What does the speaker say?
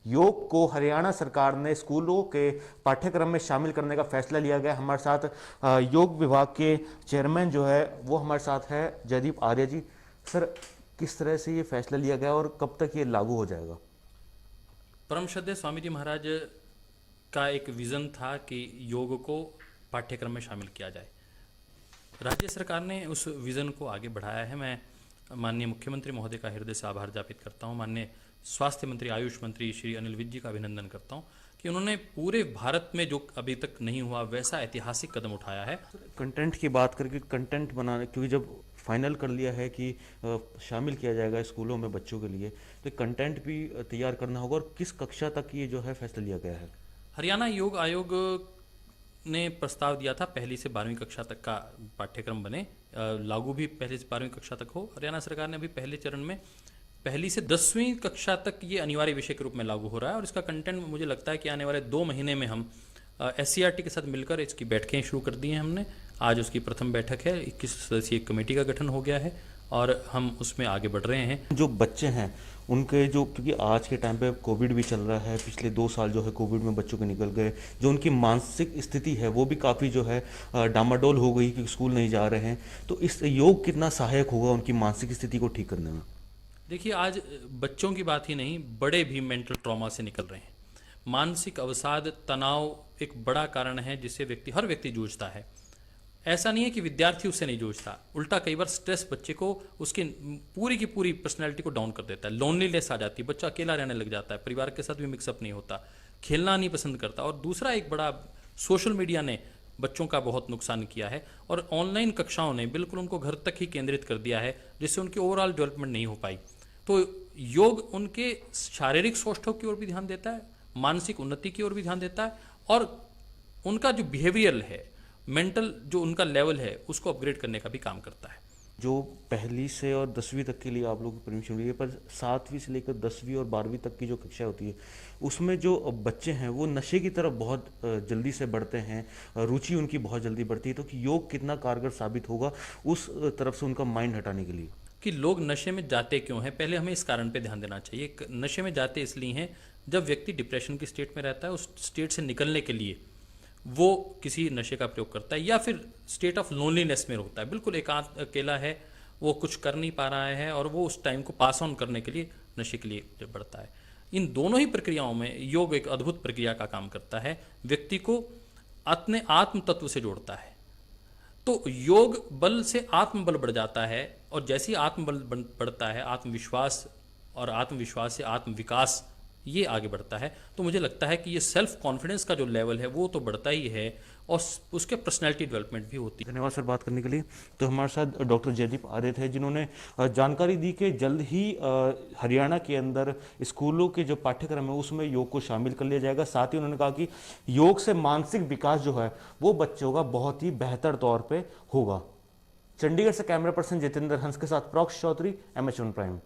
योग को हरियाणा सरकार ने स्कूलों के पाठ्यक्रम में शामिल करने का फैसला लिया गया। हमारे साथ योग विभाग के चेयरमैन जो है वो हमारे साथ है जयदीप आर्य जी। सर, किस तरह से ये फैसला लिया गया और कब तक ये लागू हो जाएगा? परम श्रद्धेय स्वामी जी महाराज का एक विज़न था कि योग को पाठ्यक्रम में शामिल किया जाए। राज्य सरकार ने उस विज़न को आगे बढ़ाया है। मैं माननीय मुख्यमंत्री महोदय का हृदय से आभार ज्ञापित करता हूँ। माननीय स्वास्थ्य मंत्री, आयुष मंत्री श्री अनिल विज जी का अभिनंदन करता हूँ कि उन्होंने पूरे भारत में जो अभी तक नहीं हुआ वैसा ऐतिहासिक कदम उठाया है। कंटेंट की बात करके कंटेंट बनाने, क्योंकि जब फाइनल कर लिया है कि शामिल किया जाएगा स्कूलों में बच्चों के लिए, तो कंटेंट भी तैयार करना होगा। और किस कक्षा तक ये जो है फैसला लिया गया है? हरियाणा योग आयोग ने प्रस्ताव दिया था पहली से 12वीं कक्षा तक का पाठ्यक्रम बने, लागू भी पहली से 12वीं कक्षा तक हो। हरियाणा सरकार ने अभी पहले चरण में पहली से 10वीं कक्षा तक ये अनिवार्य विषय के रूप में लागू हो रहा है। और इसका कंटेंट मुझे लगता है कि आने वाले 2 महीने में हम SCRT के साथ मिलकर इसकी बैठकें शुरू कर दी हैं हमने। आज उसकी प्रथम बैठक है, 21 सदस्यीय कमेटी का गठन हो गया है और हम उसमें आगे बढ़ रहे हैं। जो बच्चे हैं उनके जो, क्योंकि आज के टाइम पे कोविड भी चल रहा है, पिछले 2 साल जो है कोविड में बच्चों के निकल गए, जो उनकी मानसिक स्थिति है वो भी काफ़ी जो है डामाडोल हो गई कि स्कूल नहीं जा रहे हैं। तो इस योग कितना सहायक होगा उनकी मानसिक स्थिति को ठीक करने में? देखिए, आज बच्चों की बात ही नहीं, बड़े भी मेंटल ट्रॉमा से निकल रहे हैं। मानसिक अवसाद, तनाव एक बड़ा कारण है जिससे हर व्यक्ति जूझता है। ऐसा नहीं है कि विद्यार्थी उससे नहीं जूझता, उल्टा कई बार स्ट्रेस बच्चे को उसकी पूरी की पूरी पर्सनैलिटी को डाउन कर देता है। लोनलीनेस आ जाती है, बच्चा अकेला रहने लग जाता है, परिवार के साथ भी मिक्सअप नहीं होता, खेलना नहीं पसंद करता। और दूसरा एक बड़ा, सोशल मीडिया ने बच्चों का बहुत नुकसान किया है और ऑनलाइन कक्षाओं ने बिल्कुल उनको घर तक ही केंद्रित कर दिया है, जिससे उनकी ओवरऑल डेवलपमेंट नहीं हो पाई। तो योग उनके शारीरिक सौष्ठव की ओर भी ध्यान देता है, मानसिक उन्नति की ओर भी ध्यान देता है और उनका जो बिहेवियरल है, मेंटल जो उनका लेवल है, उसको अपग्रेड करने का भी काम करता है। जो पहली से और 10वीं तक के लिए आप लोग की परमिशन हुई है, पर 7वीं से लेकर 10वीं और 12वीं तक की जो कक्षा होती है उसमें जो बच्चे हैं वो नशे की तरफ बहुत जल्दी से बढ़ते हैं, रुचि उनकी बहुत जल्दी बढ़ती है। तो कि योग कितना कारगर साबित होगा उस तरफ से उनका माइंड हटाने के लिए? कि लोग नशे में जाते क्यों हैं, पहले हमें इस कारण पे ध्यान देना चाहिए। नशे में जाते इसलिए हैं जब व्यक्ति डिप्रेशन की स्टेट में रहता है, उस स्टेट से निकलने के लिए वो किसी नशे का प्रयोग करता है, या फिर स्टेट ऑफ लोनलीनेस में होता है, बिल्कुल एकांत अकेला है, वो कुछ कर नहीं पा रहा है और वो उस टाइम को पास ऑन करने के लिए नशे के लिए बढ़ता है। इन दोनों ही प्रक्रियाओं में योग एक अद्भुत प्रक्रिया का काम करता है, व्यक्ति को अपने आत्म तत्व से जोड़ता है। तो योग बल से आत्मबल बढ़ जाता है और जैसे ही आत्मबल बढ़ता है, आत्मविश्वास, और आत्मविश्वास से आत्मविकास ये आगे बढ़ता है। तो मुझे लगता है कि ये सेल्फ कॉन्फिडेंस का जो लेवल है वो तो बढ़ता ही है और उसके पर्सनैलिटी डेवलपमेंट भी होती है। धन्यवाद सर बात करने के लिए। तो हमारे साथ डॉक्टर जयदीप आर्य थे जिन्होंने जानकारी दी कि जल्द ही हरियाणा के अंदर स्कूलों के जो पाठ्यक्रम है उसमें योग को शामिल कर लिया जाएगा। साथ ही उन्होंने कहा कि योग से मानसिक विकास जो है वो बच्चों का बहुत ही बेहतर तौर पर होगा। चंडीगढ़ से कैमरा पर्सन जितेंद्र हंस के साथ प्रॉक्ष चौधरी, MH1 प्राइम।